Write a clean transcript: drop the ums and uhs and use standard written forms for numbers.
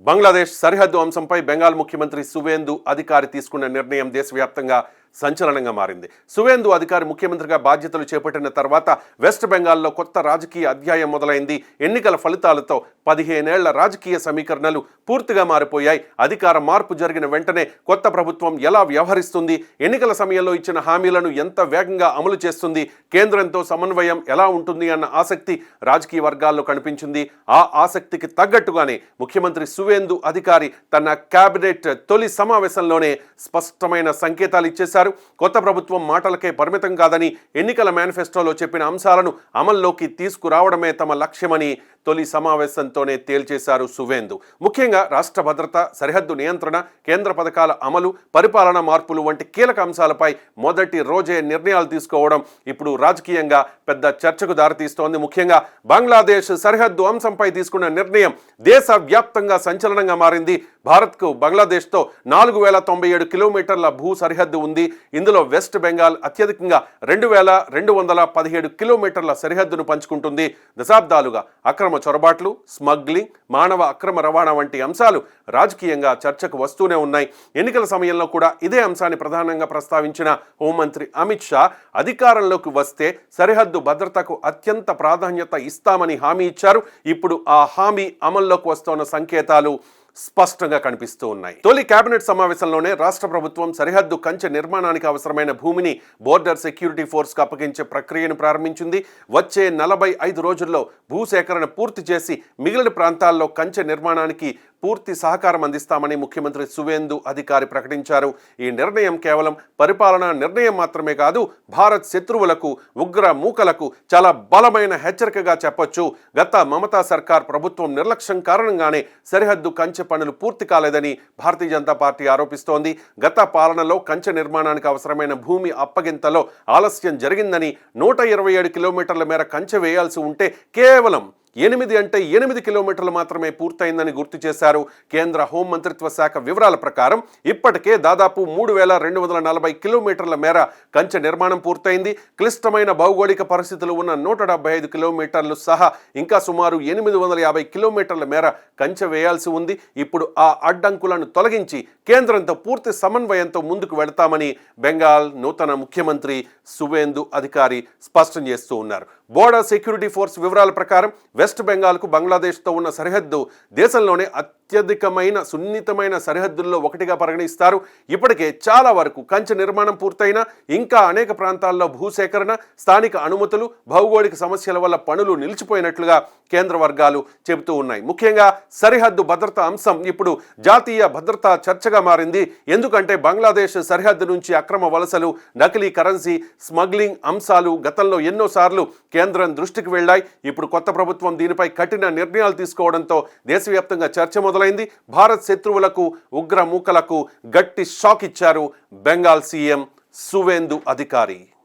బంగ్లాదేశ్ సరిహద్దు అంశంపై బెంగాల్ ముఖ్యమంత్రి సువేందు అధికారి తీసుకున్న నిర్ణయం దేశవ్యాప్తంగా సంచలనంగా మారింది. సువేందు అధికారి ముఖ్యమంత్రిగా బాధ్యతలు చేపట్టిన తర్వాత వెస్ట్ బెంగాల్లో కొత్త రాజకీయ అధ్యాయం మొదలైంది. ఎన్నికల ఫలితాలతో 15 ఏళ్ల రాజకీయ సమీకరణలు పూర్తిగా మారిపోయాయి. అధికార మార్పు జరిగిన వెంటనే కొత్త ప్రభుత్వం ఎలా వ్యవహరిస్తుంది, ఎన్నికల సమయంలో ఇచ్చిన హామీలను ఎంత వేగంగా అమలు చేస్తుంది, కేంద్రంతో సమన్వయం ఎలా ఉంటుంది అన్న ఆసక్తి రాజకీయ వర్గాల్లో కనిపించింది. ఆ ఆసక్తికి తగ్గట్టుగానే ముఖ్యమంత్రి సువేందు అధికారి తన కేబినెట్ తొలి సమావేశంలోనే స్పష్టమైన సంకేతాలు ఇచ్చేశారు. కొత్త ప్రభుత్వం మాటలకే పరిమితం కాదని, ఎన్నికల మేనిఫెస్టోలో చెప్పిన అంశాలను అమల్లోకి తీసుకురావడమే తమ లక్ష్యమని తొలి సమావేశంతోనే తేల్చేశారు సువేందు. ముఖ్యంగా రాష్ట్ర భద్రత, సరిహద్దు నియంత్రణ, కేంద్ర పథకాల అమలు, పరిపాలన మార్పులు వంటి కీలక అంశాలపై మొదటి రోజే నిర్ణయాలు తీసుకోవడం ఇప్పుడు రాజకీయంగా పెద్ద చర్చకు దారితీస్తోంది. ముఖ్యంగా బంగ్లాదేశ్ సరిహద్దు అంశంపై తీసుకున్న నిర్ణయం దేశవ్యాప్తంగా సంచలనంగా మారింది. భారత్కు బంగ్లాదేశ్తో 4097 కిలోమీటర్ల భూ సరిహద్దు ఉంది. ఇందులో వెస్ట్ బెంగాల్ అత్యధికంగా 2217 కిలోమీటర్ల సరిహద్దును పంచుకుంటుంది. దశాబ్దాలుగా అక్రమ చొరబాట్లు, స్మగ్లింగ్, మానవ అక్రమ రవాణా వంటి అంశాలు రాజకీయంగా చర్చకు వస్తూనే ఉన్నాయి. ఎన్నికల సమయంలో కూడా ఇదే అంశాన్ని ప్రధానంగా ప్రస్తావించిన హోంమంత్రి అమిత్ షా అధికారంలోకి వస్తే సరిహద్దు భద్రతకు అత్యంత ప్రాధాన్యత ఇస్తామని హామీ ఇచ్చారు. ఇప్పుడు ఆ హామీ అమల్లోకి వస్తున్న సంకేతాలు స్పష్టంగా కనిపిస్తూ ఉన్నాయి. తొలి కేబినెట్ సమావేశంలోనే రాష్ట్ర ప్రభుత్వం సరిహద్దు కంచె నిర్మాణానికి అవసరమైన భూమిని బోర్డర్ సెక్యూరిటీ ఫోర్స్కు అప్పగించే ప్రక్రియను ప్రారంభించింది. వచ్చే 45 రోజుల్లో భూసేకరణ పూర్తి చేసి మిగిలిన ప్రాంతాల్లో కంచె నిర్మాణానికి పూర్తి సహకారం అందిస్తామని ముఖ్యమంత్రి సువేందు అధికారి ప్రకటించారు. ఈ నిర్ణయం కేవలం పరిపాలనా నిర్ణయం మాత్రమే కాదు, భారత్ శత్రువులకు, ఉగ్ర మూకలకు చాలా బలమైన హెచ్చరికగా చెప్పొచ్చు. గత మమతా సర్కార్ ప్రభుత్వం నిర్లక్ష్యం కారణంగానే సరిహద్దు కంచె పనులు పూర్తి కాలేదని భారతీయ జనతా పార్టీ ఆరోపిస్తోంది. గత పాలనలో కంచె నిర్మాణానికి అవసరమైన భూమి అప్పగింతలో ఆలస్యం జరిగిందని, 127 కిలోమీటర్ల మేర కంచె వేయాల్సి ఉంటే కేవలం 8 కిలోమీటర్లు మాత్రమే పూర్తయిందని గుర్తు చేశారు. కేంద్ర హోంమంత్రిత్వ శాఖ వివరాల ప్రకారం ఇప్పటికే దాదాపు 3240 కిలోమీటర్ల మేర కంచె నిర్మాణం పూర్తయింది. క్లిష్టమైన భౌగోళిక పరిస్థితులు ఉన్న 175 కిలోమీటర్లు సహా ఇంకా సుమారు 850 కిలోమీటర్ల మేర కంచె వేయాల్సి ఉంది. ఇప్పుడు ఆ అడ్డంకులను తొలగించి కేంద్రంతో పూర్తి సమన్వయంతో ముందుకు వెళతామని బెంగాల్ నూతన ముఖ్యమంత్రి సువేందు అధికారి స్పష్టం చేస్తూ ఉన్నారు. బోర్డర్ సెక్యూరిటీ ఫోర్స్ వివరాల ప్రకారం వెస్ట్ బెంగాల్కు బంగ్లాదేశ్తో ఉన్న సరిహద్దు దేశంలోనే అత్యధికమైన సున్నితమైన సరిహద్దుల్లో ఒకటిగా పరిగణిస్తారు. ఇప్పటికే చాలా వరకు కంచె నిర్మాణం పూర్తయినా ఇంకా అనేక ప్రాంతాల్లో భూసేకరణ, స్థానిక అనుమతులు, భౌగోళిక సమస్యల వల్ల పనులు నిలిచిపోయినట్లుగా కేంద్ర వర్గాలు చెబుతూ ఉన్నాయి. ముఖ్యంగా సరిహద్దు భద్రత అంశం ఇప్పుడు జాతీయ భద్రతా చర్చగా మారింది. ఎందుకంటే బంగ్లాదేశ్ సరిహద్దు నుంచి అక్రమ వలసలు, నకిలీ కరెన్సీ, స్మగ్లింగ్ అంశాలు గతంలో ఎన్నోసార్లు కేంద్రం దృష్టికి వెళ్ళాయి. ఇప్పుడు కొత్త ప్రభుత్వం దీనిపై కఠిన నిర్ణయాలు తీసుకోవడంతో దేశవ్యాప్తంగా చర్చ మొదలైంది. భారత్ శత్రువులకు, ఉగ్ర మూకలకు గట్టి షాక్ ఇచ్చారు బెంగాల్ సీఎం సువేందు అధికారి.